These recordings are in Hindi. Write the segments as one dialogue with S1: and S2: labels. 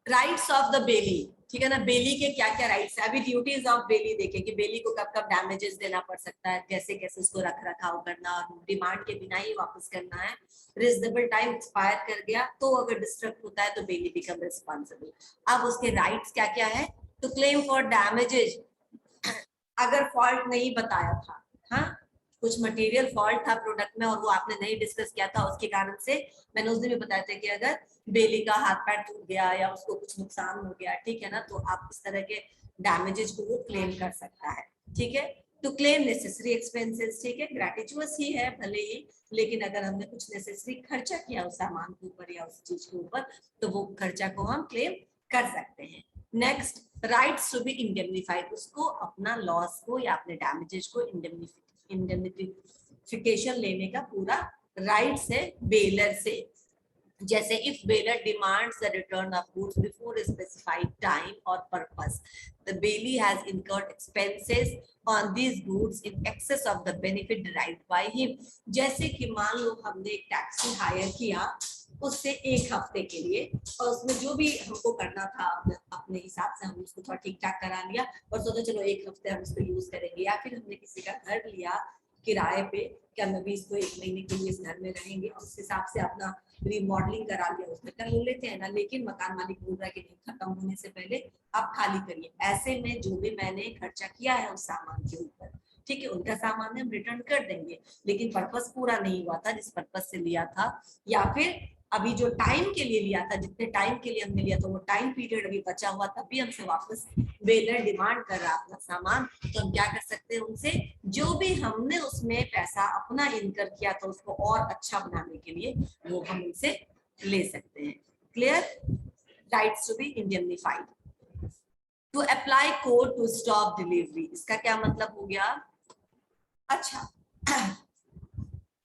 S1: राइट्स ऑफ द बेली, ठीक है ना, बेली के क्या क्या राइट्स है। अभी ड्यूटीज ऑफ बेली देखें कि बेली को कब कब डैमेजेस देना पड़ सकता है, कैसे कैसे उसको रख रखाव करना और डिमांड के बिना ही वापस करना है। रिजनेबल टाइम एक्सपायर कर गया तो अगर डिस्ट्रक्ट होता है तो बेली बिकम रिस्पॉन्सिबल। अब उसके राइट्स क्या क्या है, टू क्लेम फॉर डैमेजेस अगर फॉल्ट नहीं बताया था, हाँ कुछ मटेरियल फॉल्ट था प्रोडक्ट में और वो आपने नहीं डिस्कस किया था, उसके कारण से मैंने उस दिन भी बताया था कि अगर बेली का हाथ पैर टूट गया या उसको कुछ नुकसान हो गया, ठीक है ना, तो आप इस तरह के डैमेजेस को वो क्लेम कर सकता है, ठीक है। टू क्लेम नेसेसरी एक्सपेंसेस, ठीक है, ग्रेटिचुअस ही है भले ही, लेकिन अगर हमने कुछ नेसेसरी खर्चा किया उस सामान के ऊपर या उस चीज के ऊपर तो वो खर्चा को हम क्लेम कर सकते हैं। Next, rights to be indemnified, उसको अपना लॉस को या अपने डैमेजेस को इंडेमनिफिकेशन लेने का पूरा राइट्स है बेलर से। जैसे if bailor demands the return of goods before specified time और purpose, the bailee has incurred expenses on these goods in excess of the benefit derived by him. जैसे कि मान लो हमने एक टैक्सी हायर किया उससे एक हफ्ते के लिए और उसमें जो भी हमको करना था अपने हिसाब से हम उसको थोड़ा ठीक ठाक करा लिया और सोचा चलो एक हफ्ते हम इसको यूज करेंगे। या फिर हमने किसी का घर लिया किराए पे कि हम अभी इसको एक महीने के लिए इस घर में रहेंगे और उस हिसाब से अपना रिमॉडलिंग करा लिया, उसमें कर लेते हैं ना, लेकिन मकान मालिक बोल रहा है कि नहीं खत्म होने से पहले आप खाली करिए। ऐसे में जो भी मैंने खर्चा किया है उस सामान के ऊपर, ठीक है, उनका सामान हम रिटर्न कर देंगे, लेकिन पर्पस पूरा नहीं हुआ था जिस पर्पस से लिया था, या फिर अभी जो टाइम के लिए लिया था, जितने टाइम के लिए हमने लिया था वो टाइम पीरियड अभी बचा हुआ था, भी हमसे वापस वेलर डिमांड कर रहा अपना सामान, तो हम क्या कर सकते हैं उनसे जो भी हमने उसमें पैसा अपना इनकर किया था उसको और अच्छा बनाने के लिए वो हम उनसे ले सकते हैं। Clear? Rights to be indemnified. To apply code to stop delivery, इसका क्या मतलब हो गया? अच्छा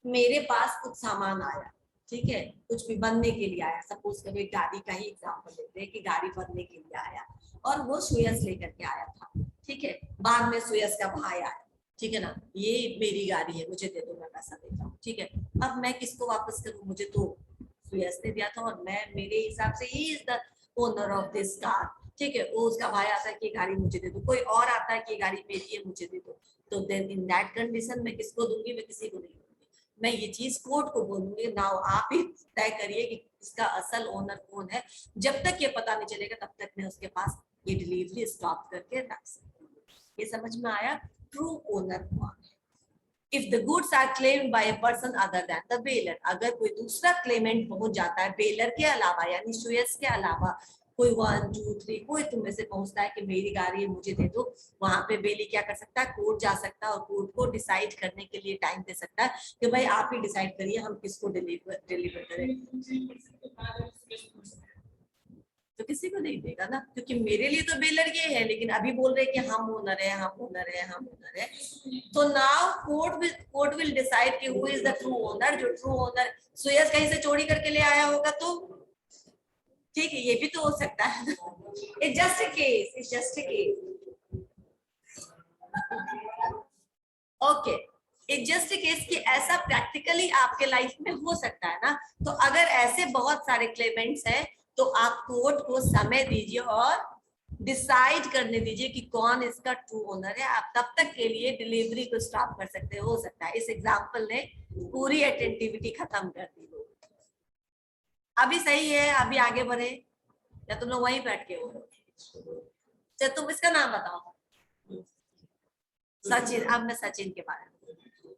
S1: मेरे पास कुछ सामान आया, ठीक है, कुछ भी बनने के लिए आया, सपोज करो एक गाड़ी का ही एग्जांपल लेते हैं कि गाड़ी बनने के लिए आया और वो सुयस लेकर के आया था, ठीक है, बाद में सुयस का भाई आया, ठीक है ना, ये मेरी गाड़ी है मुझे दे दो मैं पैसा देता हूँ, ठीक है। अब मैं किसको वापस करूँ, मुझे तो सुयस ने दिया था और मैं मेरे हिसाब से he is the owner of this car, ठीक है, वो उसका भाई आता है कि गाड़ी मुझे दे दो, कोई और आता है कि गाड़ी मेरी है मुझे दे दो, तो देन इन दैट कंडीशन मैं किसको दूंगी, मैं किसी को नहीं दूंगी, मैं ये चीज कोर्ट को बोलूंगी नाउ आप ही तय करिए कि इसका असल ओनर कौन है। जब तक ये पता नहीं चलेगा तब तक मैं उसके पास ये डिलीवरी स्टॉप करके रख सकती हूँ। ये समझ में आया? ट्रू ओनर कौन है? If the goods are claimed by a person other than the bailor, अगर कोई दूसरा क्लेमेंट पहुंच जाता है बेलर के अलावा यानी सुयस के अलावा, कोई 1 2 3 कोई तुम में से पहुंचता है कि मेरी गाड़ी है मुझे दे दो, वहां पे बेली क्या कर सकता है, कोर्ट जा सकता है और कोर्ट को डिसाइड करने के लिए टाइम दे सकता है कि भाई आप ही डिसाइड करिए हम किसको डिलीवर करें। तो किसी को नहीं देगा ना, क्योंकि मेरे लिए तो बेलर ये है, लेकिन अभी बोल रहे हैं कि हम ओनर है हम ओनर है हम ओनर है। तो नाउ कोर्ट विल डिसाइड कि who is the true owner. जो ट्रू ओनर सुयस कहीं से चोरी करके ले आया होगा तो ठीक है, ये भी तो हो सकता है। It's just a case, it's just a case. Okay, it's just a case कि ऐसा प्रैक्टिकली आपके लाइफ में हो सकता है ना। तो अगर ऐसे बहुत सारे क्लेमेंट्स हैं तो आप कोर्ट को समय दीजिए और डिसाइड करने दीजिए कि कौन इसका ट्रू ओनर है। आप तब तक के लिए डिलीवरी को स्टॉप कर सकते हो सकता है इस एग्जांपल ने पूरी अटेंटिविटी खत्म कर दी। अभी सही है, अभी आगे बढ़े या तुम लोग वहीं बैठ के हो? तो तुम इसका नाम बताओ। सचिन, अब मैं सचिन के बारे में।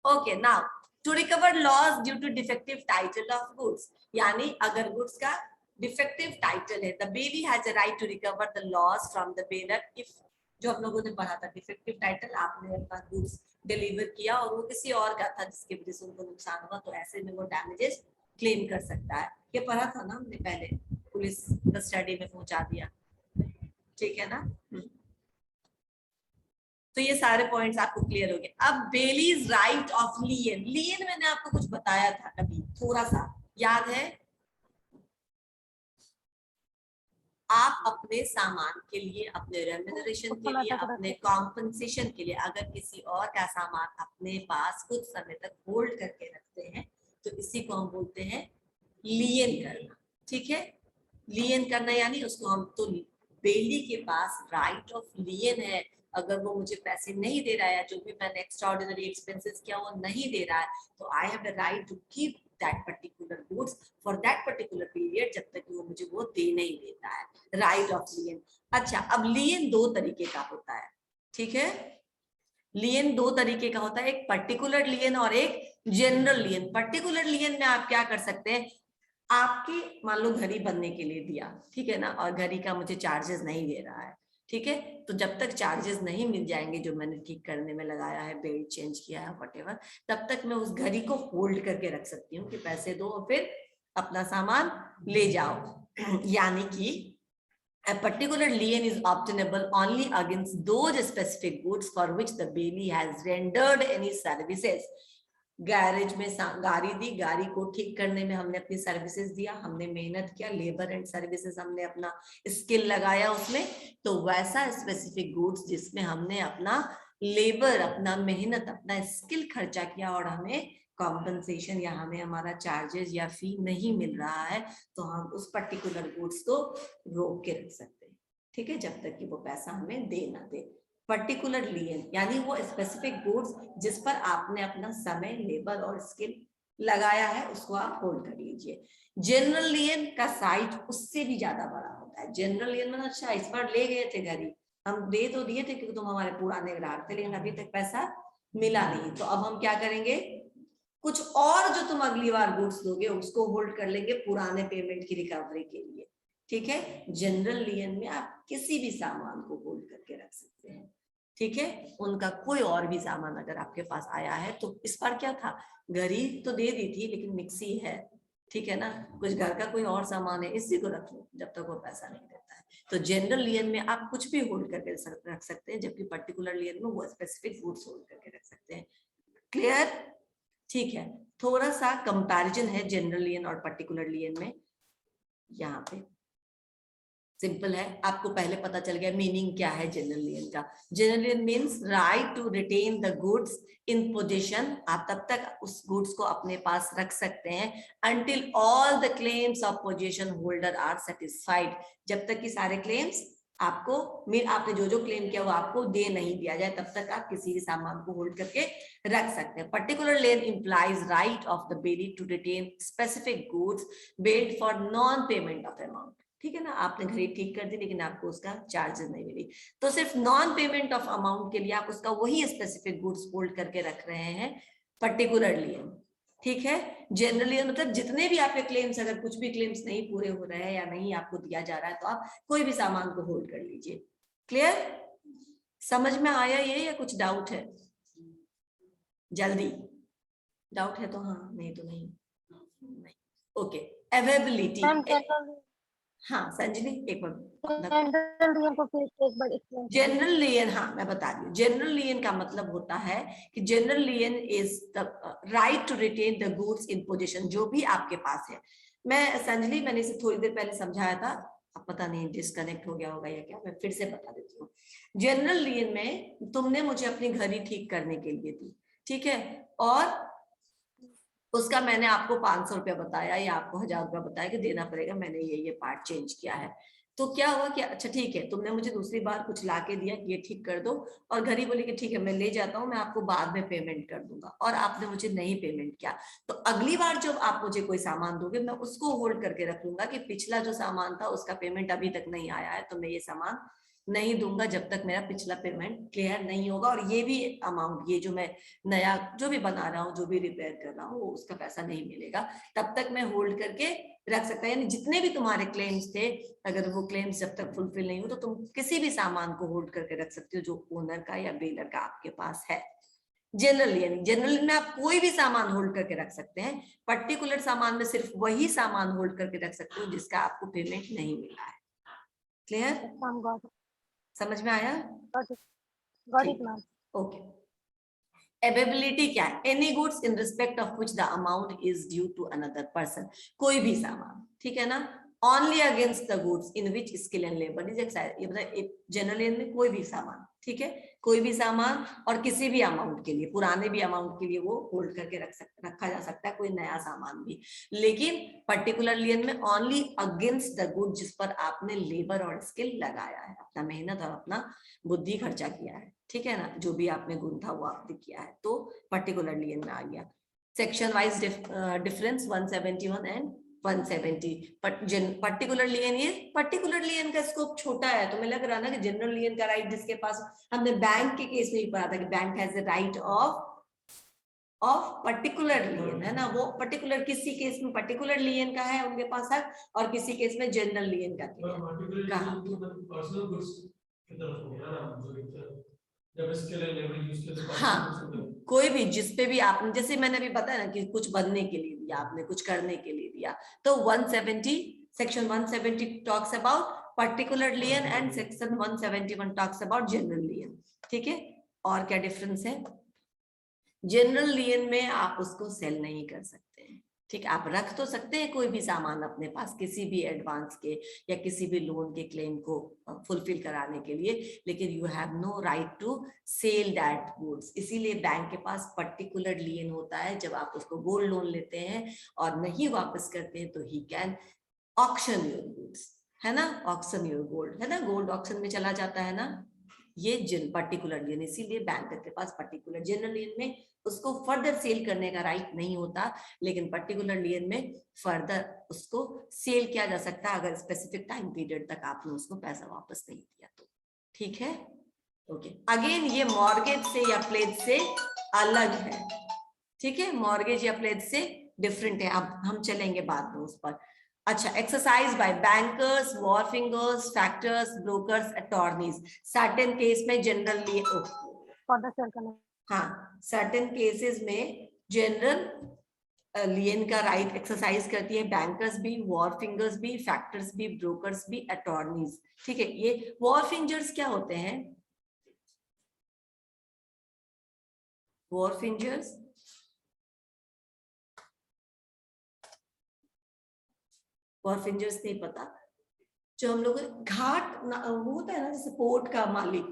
S1: Okay now, to recover loss due to defective title of goods, यानी अगर गुड्स का डिफेक्टिव टाइटल है, the bailee has a right to recover the loss from the bailor if, जो हम लोगों ने पढ़ा था डिफेक्टिव टाइटल, आपने अपना गुड्स डिलीवर किया और वो किसी और का था जिसके वजह से उनको नुकसान हुआ, तो ऐसे में वो डैमेजेस क्लेम कर सकता है। ये पढ़ा था ना हमने पहले, पुलिस कस्टडी में पहुंचा दिया, ठीक है ना। तो ये सारे पॉइंट्स आपको क्लियर हो गए। अब बेलीज राइट ऑफ लियन, लियन मैंने आपको कुछ बताया था कभी, थोड़ा सा याद है? आप अपने सामान के लिए, अपने रेम्यूनरेशन के लिए, अपने कॉम्पनसेशन के लिए अगर किसी और का सामान अपने पास कुछ समय तक होल्ड करके रखते हैं तो इसी को हम बोलते हैं लियन करना, ठीक है। लियन करना यानी उसको हम तो बेली के पास राइट ऑफ लियन है, अगर वो मुझे पैसे नहीं दे रहा है, जो भी मैंने एक्स्ट्राऑर्डिनरी एक्सपेंसेस किया वो नहीं दे रहा है, तो I have the right to keep that particular goods for that particular period, जब तक वो मुझे वो दे नहीं देता है, राइट ऑफ लियन। अच्छा, अब लियन दो तरीके का होता है, ठीक है, लियन दो तरीके का होता है, एक पर्टिकुलर लियन और एक जनरल लियन। पर्टिकुलर लियन में आप क्या कर सकते हैं, आपकी मान लो घड़ी बनने के लिए दिया, ठीक है ना, और घड़ी का मुझे चार्जेस नहीं दे रहा है, ठीक है, तो जब तक चार्जेस नहीं मिल जाएंगे जो मैंने ठीक करने में लगाया है, बेल्ट चेंज किया है, व्हाटएवर, तब तक मैं उस घड़ी को होल्ड करके रख सकती हूँ कि पैसे दो और फिर अपना सामान ले जाओ। यानी कि a particular lien is obtainable only against those specific goods for which the bailey has rendered any services. Garage में गाड़ी दी, गाड़ी को ठीक करने में हमने अपनी सर्विसेज दिया, हमने मेहनत किया, लेबर एंड सर्विसेज, हमने अपना स्किल लगाया उसमें, तो वैसा स्पेसिफिक गुड्स जिसमें हमने अपना लेबर, अपना मेहनत, अपना स्किल खर्चा किया और हमें कॉम्पनसेशन या हमें हमारा चार्जेस या फी नहीं मिल रहा है, तो हम उस पर्टिकुलर गुड्स को रोक के रख सकते हैं, ठीक है, जब तक कि वो पैसा हमें दे ना दे। पर्टिकुलर लियन यानी वो स्पेसिफिक गुड्स जिस पर आपने अपना समय, लेबर और स्किल लगाया है, उसको आप होल्ड कर लीजिए। जनरल लियन का साइज उससे भी ज्यादा बड़ा होता है। जनरल लियन में अच्छा इस बार ले गए थे घड़ी, हम दे तो दिए थे क्योंकि तुम हमारे पुराने ग्राहक थे, लेकिन अभी तक पैसा मिला नहीं, तो अब हम क्या करेंगे, कुछ और जो तुम अगली बार गुड्स दोगे उसको होल्ड कर लेंगे पुराने पेमेंट की रिकवरी के लिए, ठीक है। जनरल लियन में आप किसी भी सामान को होल्ड करके रख सकते हैं, ठीक है, उनका कोई और भी सामान अगर आपके पास आया है, तो इस बार क्या था, घड़ी तो दे दी थी लेकिन मिक्सी है, ठीक है ना, कुछ घर का कोई और सामान है, इसी को रख लो जब तक वो पैसा नहीं देता है। तो जनरल लियन में आप कुछ भी होल्ड करके रख सकते हैं, जबकि पर्टिकुलर लियन में वो स्पेसिफिक गुड्स होल्ड करके रख सकते हैं। क्लियर, ठीक है। थोड़ा सा कंपैरिजन है जनरल लियन और पर्टिकुलर लियन में, यहाँ पे सिंपल है, आपको पहले पता चल गया मीनिंग क्या है जनरल लियन का। General lien means right to retain the goods in position, आप तब तक उस गुड्स को अपने पास रख सकते हैं until all the claims of position holder are satisfied, जब तक कि सारे क्लेम्स आपको आपने जो जो क्लेम किया वो आपको दे नहीं दिया जाए, तब तक आप किसी भी सामान को होल्ड करके रख सकते हैं। Particular lien implies right of the bailee to retain specific goods bailed for non payment of amount, ठीक है ना, आपने घड़ी ठीक कर दी लेकिन आपको उसका चार्जेस नहीं मिली, तो सिर्फ नॉन पेमेंट ऑफ अमाउंट के लिए आप उसका वही स्पेसिफिक गुड्स होल्ड करके रख रहे हैं पर्टिकुलर लियन, ठीक है। जनरली मतलब जितने भी आपके क्लेम्स, अगर कुछ भी क्लेम्स नहीं पूरे हो रहे हैं या नहीं आपको दिया जा रहा है, तो आप कोई भी सामान को होल्ड कर लीजिए। क्लियर, समझ में आया ये, या कुछ डाउट है? जल्दी डाउट है तो हाँ, नहीं तो नहीं, नहीं। ओके, अवेलेबिलिटी, हाँ संजनी एक बार, जनरल लियन, हाँ मैं बता दी, जनरल लियन का मतलब होता है कि general lien is the right to retain the goods in position, जो भी आपके पास है। मैं संजनी, मैंने इसे थोड़ी देर पहले समझाया था, अब पता नहीं डिस्कनेक्ट हो गया होगा या क्या, मैं फिर से बता देती हूँ। जनरल लियन में तुमने मुझे अपनी घड़ी ठीक करने के लिए दी, ठीक है, और उसका मैंने आपको 500 रुपया बताया या आपको 1000 रुपया बताया कि देना पड़ेगा, मैंने ये पार्ट चेंज किया है, तो क्या हुआ कि अच्छा ठीक है, तुमने मुझे दूसरी बार कुछ ला के दिया कि ये ठीक कर दो, और घड़ी बोली कि ठीक है मैं ले जाता हूँ, मैं आपको बाद में पेमेंट कर दूंगा, और आपने मुझे नहीं पेमेंट किया, तो अगली बार जब आप मुझे कोई सामान दोगे मैं उसको होल्ड करके रख लूंगा कि पिछला जो सामान था उसका पेमेंट अभी तक नहीं आया है, तो मैं ये सामान नहीं दूंगा जब तक मेरा पिछला पेमेंट क्लियर नहीं होगा, और ये भी अमाउंट, ये जो मैं नया जो भी बना रहा हूँ, जो भी रिपेयर कर रहा हूँ, उसका पैसा नहीं मिलेगा, तब तक मैं होल्ड करके रख सकता है। यानी जितने भी तुम्हारे क्लेम्स थे, अगर वो क्लेम्स जब तक फुलफिल नहीं हो, तो तुम किसी भी सामान को होल्ड करके रख सकते हो जो ओनर का या बेलर का आपके पास है। जनरली, यानी जनरल में आप कोई भी सामान होल्ड करके रख सकते हैं, पर्टिकुलर सामान में सिर्फ वही सामान होल्ड करके रख सकते हो जिसका आपको पेमेंट नहीं मिला है। क्लियर, समझ में आया? ओके। अवेलेबिलिटी क्या है? Any goods in respect of which the amount is due to another person, कोई भी सामान, ठीक है ना, only against the goods in which skill and labor is exercised. ये मतलब जनरल लेन में कोई भी सामान, ठीक है, कोई भी सामान और किसी भी अमाउंट के लिए, पुराने भी अमाउंट के लिए वो होल्ड करके रखा जा सकता है, कोई नया सामान भी। लेकिन पर्टिकुलर लेन में ओनली अगेंस्ट द गुड जिस पर आपने लेबर और स्किल लगाया है, अपना मेहनत और अपना बुद्धि खर्चा किया है, ठीक है ना, जो भी आपने गुंथा वो आपने किया है, तो पर्टिकुलर लेन में आ गया। Section wise difference 171 and 170। Particular lien, ये पर्टिकुलर लियन का स्कोप छोटा है, तो मैं लग रहा ना कि जनरल लियन का राइट जिसके पास, हमने बैंक के केस में भी पढ़ा था कि bank has the right of particular lien, है ना, वो पर्टिकुलर किसी केस में पर्टिकुलर लियन का है उनके पास हक, और किसी केस में जनरल लियन का कहा। हाँ, कोई भी जिसपे भी आपने, जैसे मैंने अभी बताया ना कि कुछ बनने के लिए दिया आपने, कुछ करने के लिए दिया, तो 170 section 170 talks about particular lien and section 171 talks about general lien, ठीक है। और क्या डिफरेंस है? जनरल लियन में आप उसको सेल नहीं कर सकते हैं, ठीक, आप रख तो सकते हैं कोई भी सामान अपने पास किसी भी एडवांस के या किसी भी लोन के क्लेम को फुलफिल कराने के लिए, लेकिन you have no right to sell that goods. इसीलिए बैंक के पास पर्टिकुलर लियन होता है, जब आप उसको गोल्ड लोन लेते हैं और नहीं वापस करते हैं तो he can auction your goods, है ना, ऑक्शन योर गोल्ड, है ना, गोल्ड ऑक्शन में चला जाता है ना, ये पर्टिकुलर लियन। इसीलिए बैंक के पास पर्टिकुलर, जनरल लियन में उसको फर्दर सेल करने का राइट नहीं होता, लेकिन पर्टिकुलर लियन में फर्दर उसको सेल किया जा सकता है अगर स्पेसिफिक टाइम पीरियड तक आपने उसको पैसा वापस नहीं दिया तो, ठीक है। ओके, अगेन ये मॉर्गेज से या प्लेज से अलग है, ठीक है, मॉर्गेज या प्लेज से डिफरेंट है, अब हम चलेंगे बाद में उस पर। अच्छा, exercise by bankers, wharfingers, factors, brokers, attorneys. Certain case में जनरल हाँ, सर्टेन केसेस में जनरल लियन का राइट एक्सरसाइज करती है बैंकर्स भी, वॉरफिंगर्स भी, फैक्टर्स भी, ब्रोकर्स भी, अटॉर्नीज, ठीक है। ये वॉरफिंगर्स क्या होते हैं? वॉरफिंगर्स वॉरफिंगर्स नहीं पता, जो हम लोग घाट वो होता है ना, जैसे पोर्ट का मालिक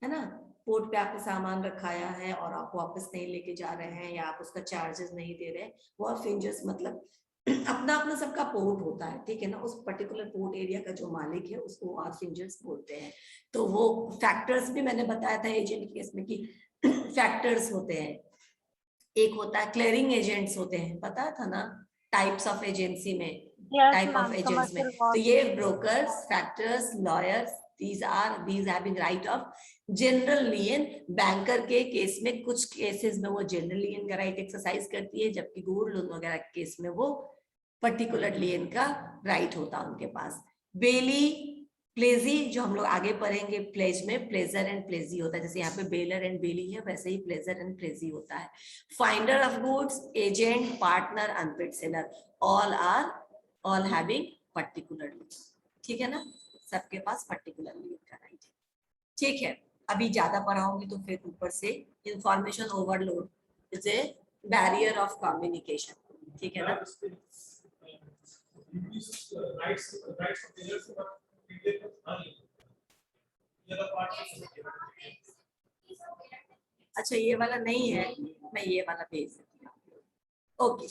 S1: है ना, पोर्ट पे आपने सामान रखाया है और आप वापस नहीं लेके जा रहे हैं या आप उसका चार्जेस नहीं दे रहे, वॉरफिंगर्स मतलब अपना अपना सबका पोर्ट होता है, ठीक है ना, उस पर्टिकुलर पोर्ट एरिया का जो मालिक है उसको वॉरफिंगर्स बोलते हैं। तो वो फैक्टर्स भी मैंने बताया था एजेंट केस में कि फैक्टर्स होते हैं, एक होता है क्लियरिंग एजेंट्स होते हैं, पता था ना, टाइप्स ऑफ एजेंसी में, टाइप ऑफ एजेंट्स में, तो ये brokers, factors, lawyers, these having right of general lien. Banker के केस में कुछ केसेस में वो जनरल लियन का राइट एक्सरसाइज करती है, जबकि गोल्ड लोन वगैरह के केस में वो पर्टिकुलर लियन का राइट होता है उनके पास। बेली, प्लेजी, जो हम लोग आगे पढ़ेंगे, प्लेज में प्लेजर एंड प्लेजी होता है, जैसे यहाँ पे बेलर एंड बेली है वैसे ही प्लेजर एंड प्लेजी होता है। Finder of goods, agent, partner, unpaid seller, all having particular lien, ठीक है ना, सबके पास पर्टिकुलर लियन का राइट है, ठीक है। अभी ज्यादा पढ़ाऊंगी तो फिर ऊपर से information overload is a barrier of communication, ठीक है ना। अच्छा, ये वाला नहीं है, मैं ये वाला भेज देती हूँ, ओके।